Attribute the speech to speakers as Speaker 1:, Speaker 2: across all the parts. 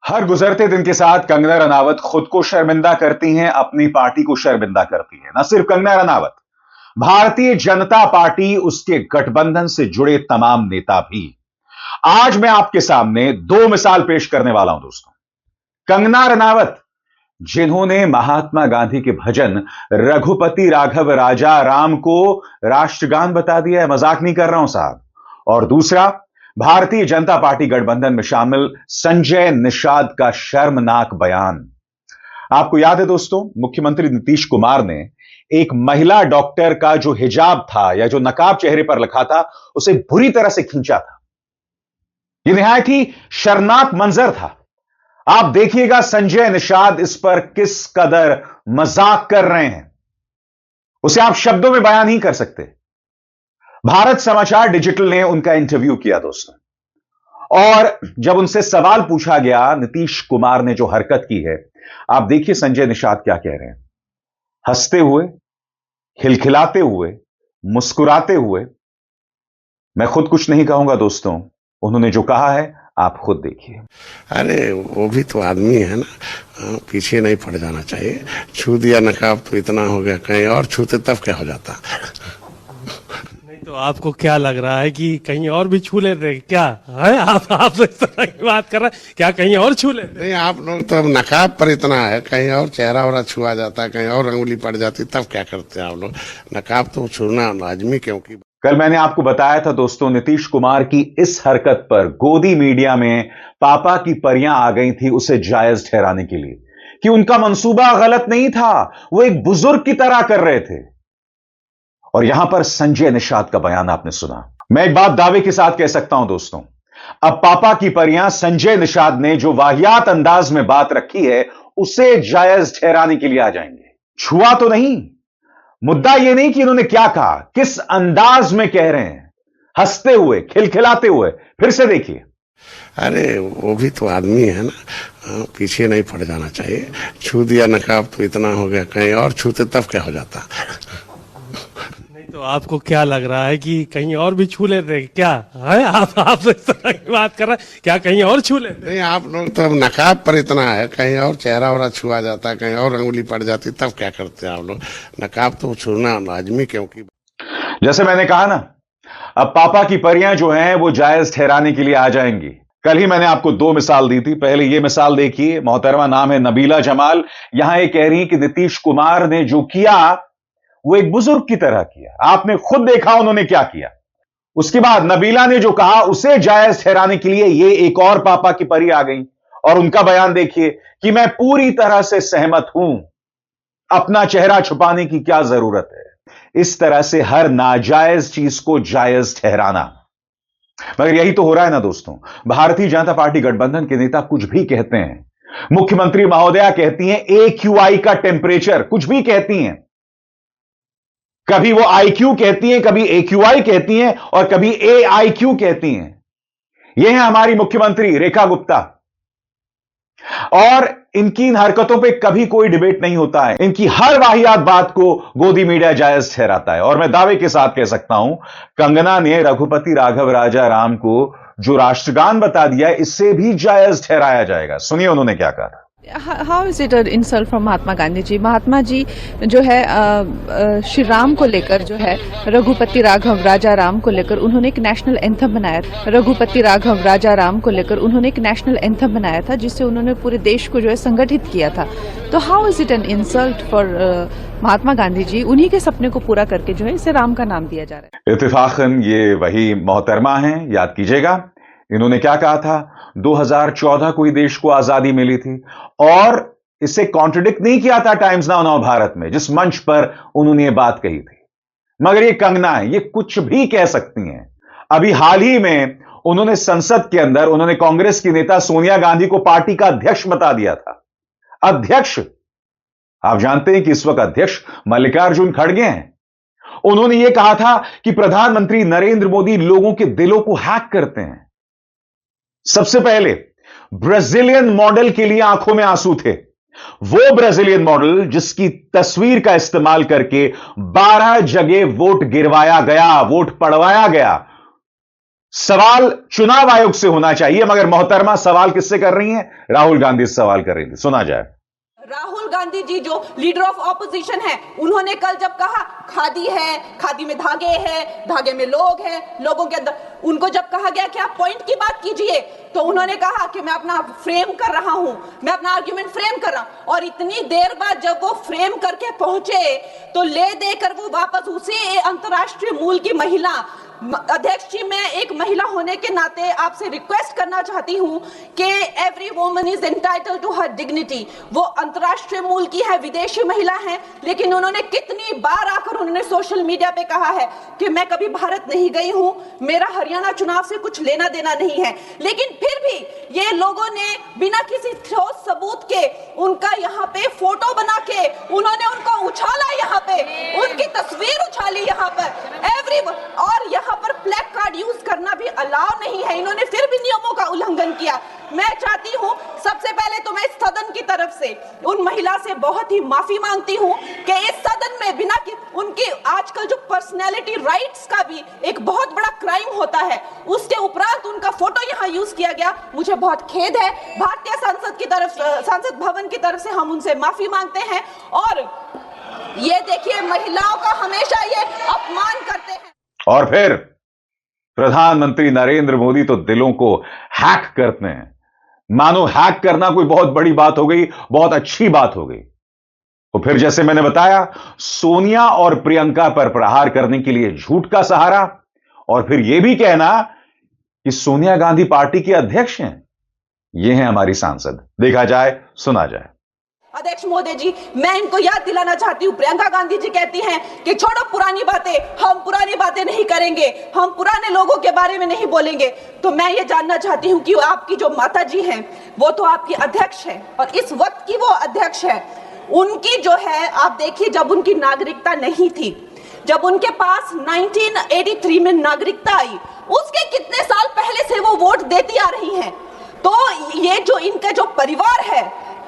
Speaker 1: हर गुजरते दिन के साथ कंगना रनावत खुद को शर्मिंदा करती हैं, अपनी पार्टी को शर्मिंदा करती हैं। न सिर्फ कंगना रनावत, भारतीय जनता पार्टी, उसके गठबंधन से जुड़े तमाम नेता भी। आज मैं आपके सामने दो मिसाल पेश करने वाला हूं दोस्तों। कंगना रनावत, जिन्होंने महात्मा गांधी के भजन रघुपति राघव राजा राम को राष्ट्रगान बता दिया है, मजाक नहीं कर रहा हूं साहब। और दूसरा, भारतीय जनता पार्टी गठबंधन में शामिल संजय निषाद का शर्मनाक बयान। आपको याद है दोस्तों, मुख्यमंत्री नीतीश कुमार ने एक महिला डॉक्टर का जो हिजाब था या जो नकाब चेहरे पर रखा था, उसे बुरी तरह से खींचा था। यह निहायत ही शर्मनाक मंजर था। आप देखिएगा संजय निषाद इस पर किस कदर मजाक कर रहे हैं, उसे आप शब्दों में बयान नहीं कर सकते। भारत समाचार डिजिटल ने उनका इंटरव्यू किया दोस्तों, और जब उनसे सवाल पूछा गया नीतीश कुमार ने जो हरकत की है, आप देखिए संजय निषाद क्या कह रहे हैं। हंसते हुए, खिलखिलाते हुए, मुस्कुराते हुए, मैं खुद कुछ नहीं कहूंगा दोस्तों, उन्होंने जो कहा है आप खुद देखिए।
Speaker 2: अरे वो भी तो आदमी है ना, पीछे नहीं पड़ जाना चाहिए। छू दिया नकाब तो इतना हो गया, कहीं और छूते तब क्या हो जाता।
Speaker 3: नहीं तो आपको क्या लग रहा है कि कहीं और भी छू लेते क्या है? आप इस तरह की बात कर रहे हैं, क्या कहीं और छू लेते?
Speaker 2: नहीं, आप लोग तो अब नकाब पर इतना है, कहीं और चेहरा वरा छुआ जाता, कहीं और अंगुली पड़ जाती, तब क्या करते हैं आप लोग। नकाब तो छूना लाजमी, क्योंकि
Speaker 1: कल मैंने आपको बताया था दोस्तों, नीतीश कुमार की इस हरकत पर गोदी मीडिया में पापा की परियां आ गई थी उसे जायज ठहराने के लिए, कि उनका मंसूबा गलत नहीं था, वो एक बुजुर्ग की तरह कर रहे थे। और यहां पर संजय निषाद का बयान आपने सुना। मैं एक बात दावे के साथ कह सकता हूं दोस्तों, अब पापा की परियां संजय निषाद ने जो वाहियात अंदाज में बात रखी है, उसे जायज ठहराने के लिए आ जाएंगे। छुआ तो नहीं, मुद्दा यह नहीं कि इन्होंने क्या कहा, किस अंदाज में कह रहे हैं, हंसते हुए, खिलखिलाते हुए। फिर से देखिए।
Speaker 2: अरे वो भी तो आदमी है ना, पीछे नहीं पड़ जाना चाहिए। छू दिया नकाब तो इतना हो गया, कहीं और छूते तब क्या हो जाता।
Speaker 3: नहीं तो आपको क्या लग रहा है कि कहीं और भी छू लेते क्या है? आप इस तरह की बात कर रहे हैं, क्या कहीं और छू लेते?
Speaker 2: नहीं, आप लोग तो अब नकाब पर इतना है, कहीं और चेहरा वरा छुआ जाता, कहीं और अंगुली पड़ जाती, तब क्या करते हैं आप लोग। नकाब तो छूना लाजमी, क्योंकि
Speaker 1: जैसे मैंने कहा ना, अब पापा की परियां जो हैं वो जायज ठहराने के लिए आ जाएंगी। कल ही मैंने आपको दो मिसाल दी थी। पहले यह मिसाल देखिए, मोहतरमा नाम है नबीला जमाल, यहां ये कह रही है कि नीतीश कुमार ने जो किया वो एक बुजुर्ग की तरह किया। आपने खुद देखा उन्होंने क्या किया। उसके बाद नबीला ने जो कहा उसे जायज ठहराने के लिए ये एक और पापा की परी आ गई, और उनका बयान देखिए कि मैं पूरी तरह से सहमत हूं, अपना चेहरा छुपाने की क्या जरूरत है। इस तरह से हर नाजायज चीज को जायज ठहराना। मगर यही तो हो रहा है ना दोस्तों। भारतीय जनता पार्टी गठबंधन के नेता कुछ भी कहते हैं, मुख्यमंत्री महोदया कहती हैं AQI का टेम्परेचर, कुछ भी कहती हैं। कभी वो IQ कहती हैं, कभी AQI कहती हैं, और कभी AIQ कहती हैं। ये है हमारी मुख्यमंत्री रेखा गुप्ता, और इनकी इन हरकतों पे कभी कोई डिबेट नहीं होता है। इनकी हर वाहियात बात को गोदी मीडिया जायज ठहराता है। और मैं दावे के साथ कह सकता हूं, कंगना ने रघुपति राघव राजा राम को जो राष्ट्रगान बता दिया, इससे भी जायज ठहराया जाएगा। सुनिए उन्होंने क्या कहा।
Speaker 4: How is it insult from Mahatma Gandhi ji? Mahatma ji जो है श्री राम को लेकर, जो है रघुपति राघव राजा राम को लेकर उन्होंने एक नेशनल एंथम बनाया था। रघुपति राघव राजा राम को लेकर उन्होंने एक नेशनल एंथम बनाया था, जिससे उन्होंने पूरे देश को जो है संगठित किया था। तो how is it an insult for Mahatma Gandhi ji? उन्हीं के सपने को पूरा करके जो है इसे राम का नाम दिया जा रहा है।
Speaker 1: इत्तेफाकन ये वही मोहतरमा हैं, याद कीजिएगा इन्होंने क्या कहा था। 2014 को ही देश को आजादी मिली थी, और इसे कॉन्ट्रडिक्ट नहीं किया था टाइम्स नाउ नव भारत में, जिस मंच पर उन्होंने ये बात कही थी। मगर ये कंगना है, ये कुछ भी कह सकती हैं। अभी हाल ही में उन्होंने संसद के अंदर उन्होंने कांग्रेस की नेता सोनिया गांधी को पार्टी का अध्यक्ष बता दिया था। अध्यक्ष, आप जानते हैं कि इस वक्त अध्यक्ष मल्लिकार्जुन खड़गे हैं। उन्होंने यह कहा था कि प्रधानमंत्री नरेंद्र मोदी लोगों के दिलों को हैक करते हैं। सबसे पहले ब्राजीलियन मॉडल के लिए आंखों में आंसू थे। वो ब्राजीलियन मॉडल जिसकी तस्वीर का इस्तेमाल करके 12 जगह वोट गिरवाया गया, वोट पड़वाया गया। सवाल चुनाव आयोग से होना चाहिए, मगर मोहतरमा सवाल किससे कर रही हैं? राहुल गांधी से सवाल कर रही थी। सुना जाए।
Speaker 5: राहुल गांधी जी जो लीडर ऑफ ऑपोजिशन है, उन्होंने कल जब कहा खादी है, खादी में धागे हैं, धागे में लोग हैं, लोगों के अंदर, उनको जब कहा गया कि आप पॉइंट की बात कीजिए, तो उन्होंने कहा कि मैं अपना फ्रेम कर रहा हूं, मैं अपना आर्ग्यूमेंट फ्रेम कर रहा हूं। और इतनी देर बाद जब वो फ्रेम करके पहुंचे तो ले देकर वो वापस उसी अंतर्राष्ट्रीय मूल की महिला अध्यक्ष जी, मैं एक महिला होने के नाते आपसे रिक्वेस्ट करना चाहती हूं कि every woman is entitled to her dignity. वो अंतर्राष्ट्रीय मूल की है, विदेशी महिला है, लेकिन उन्होंने कितनी बार आकर उन्होंने सोशल मीडिया पे कहा है कि मैं कभी भारत नहीं गई हूं, मेरा हरियाणा चुनाव से कुछ लेना देना नहीं है। लेकिन फिर भी ये लोगों ने बिना किसी ठोस सबूत के उनका यहाँ पे फोटो बना के उन्होंने उनका उछाला, यहाँ पे उनकी तस्वीर उछाली यहाँ पर एवरी, और यहाँ पर ब्लैक कार्ड यूज करना भी अलाउ नहीं है। इन्होंने फिर भी नियमों का उल्लंघन किया। मैं चाहती हूं सबसे पहले तो मैं इस सदन की तरफ से उन महिला से बहुत ही माफी मांगती हूं कि इस सदन में बिना कि उनकी आजकल जो पर्सनैलिटी राइट्स का भी एक बहुत बड़ा क्राइम होता है, उसके उपरांत उनका फोटो यहां यूज किया गया। मुझे बहुत खेद है। भारतीय संसद की तरफ, संसद भवन की तरफ से हम उनसे माफी मांगते हैं। और ये देखिए, महिलाओं का हमेशा ये अपमान करते हैं।
Speaker 1: और फिर प्रधानमंत्री नरेंद्र मोदी तो दिलों को हैक करते हैं, मानो हैक करना कोई बहुत बड़ी बात हो गई, बहुत अच्छी बात हो गई। तो फिर जैसे मैंने बताया, सोनिया और प्रियंका पर प्रहार करने के लिए झूठ का सहारा, और फिर यह भी कहना कि सोनिया गांधी पार्टी के अध्यक्ष हैं। ये हैं हमारी सांसद। देखा जाए, सुना जाए।
Speaker 5: अध्यक्ष महोदय जी, मैं इनको याद दिलाना चाहती हूँ, प्रियंका गांधी जी कहती हैं कि छोड़ो पुरानी बातें, हम पुरानी बातें नहीं करेंगे, हम पुराने लोगों के बारे में नहीं बोलेंगे। तो मैं ये जानना चाहती हूँ कि आपकी जो माता जी हैं, वो तो आपकी अध्यक्ष है और इस वक्त की वो अध्यक्ष है। उनकी जो है, आप देखिए, जब उनकी नागरिकता नहीं थी, जब उनके पास 1983 में नागरिकता आई, उसके कितने साल पहले से वो वोट देती आ रही हैं। तो ये जो इनका जो परिवार है,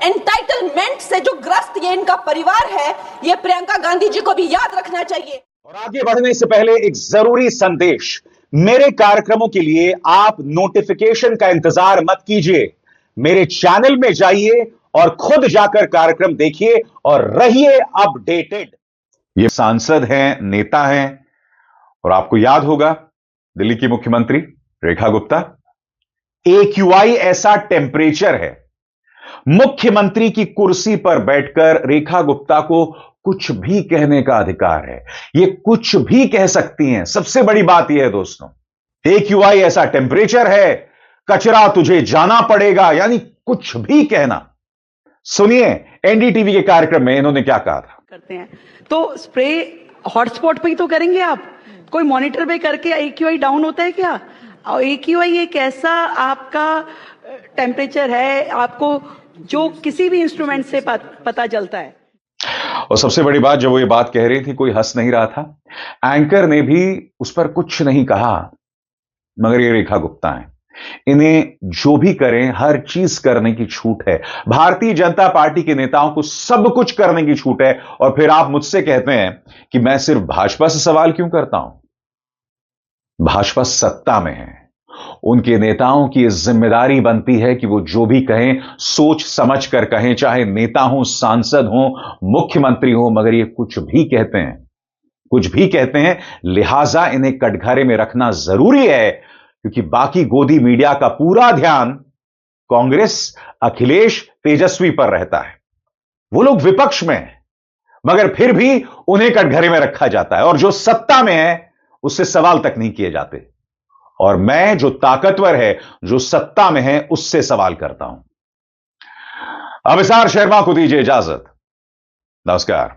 Speaker 5: एंटाइटलमेंट से जो ग्रस्त ये इनका परिवार है, ये प्रियंका गांधी जी को भी याद रखना चाहिए।
Speaker 1: और आगे बढ़ने से पहले एक जरूरी संदेश। मेरे कार्यक्रमों के लिए आप नोटिफिकेशन का इंतजार मत कीजिए, मेरे चैनल में जाइए और खुद जाकर कार्यक्रम देखिए और रहिए अपडेटेड। ये सांसद हैं, नेता हैं, और आपको याद होगा दिल्ली की मुख्यमंत्री रेखा गुप्ता। AQI ऐसा टेम्परेचर है, मुख्यमंत्री की कुर्सी पर बैठकर रेखा गुप्ता को कुछ भी कहने का अधिकार है। ये कुछ भी कह सकती हैं। सबसे बड़ी बात यह है दोस्तों, AQI ऐसा टेम्परेचर है, कचरा तुझे जाना पड़ेगा, यानी कुछ भी कहना। सुनिए NDTV के कार्यक्रम में इन्होंने क्या कहा था।
Speaker 6: करते हैं तो स्प्रे हॉटस्पॉट पे ही तो करेंगे आप, कोई मॉनिटर पे करके AQI डाउन होता है क्या? और AQI एक ऐसा आपका टेम्परेचर है, आपको जो किसी भी इंस्ट्रूमेंट से पता चलता है।
Speaker 1: और सबसे बड़ी बात, जब वो ये बात कह रही थी, कोई हंस नहीं रहा था। एंकर ने भी उस पर कुछ नहीं कहा, मगर ये रेखा गुप्ता हैं, इन्हें जो भी करें हर चीज करने की छूट है। भारतीय जनता पार्टी के नेताओं को सब कुछ करने की छूट है। और फिर आप मुझसे कहते हैं कि मैं सिर्फ भाजपा से सवाल क्यों करता हूं। भाजपा सत्ता में है, उनके नेताओं की जिम्मेदारी बनती है कि वो जो भी कहें सोच समझ कर कहें, चाहे नेता हो, सांसद हो, मुख्यमंत्री हो, मगर ये कुछ भी कहते हैं, कुछ भी कहते हैं। लिहाजा इन्हें कटघरे में रखना जरूरी है, क्योंकि बाकी गोदी मीडिया का पूरा ध्यान कांग्रेस, अखिलेश, तेजस्वी पर रहता है। वो लोग विपक्ष में हैं, मगर फिर भी उन्हें कटघरे में रखा जाता है, और जो सत्ता में है उससे सवाल तक नहीं किए जाते। और मैं, जो ताकतवर है, जो सत्ता में है, उससे सवाल करता हूं। अभिसार शर्मा को दीजिए इजाजत। नमस्कार।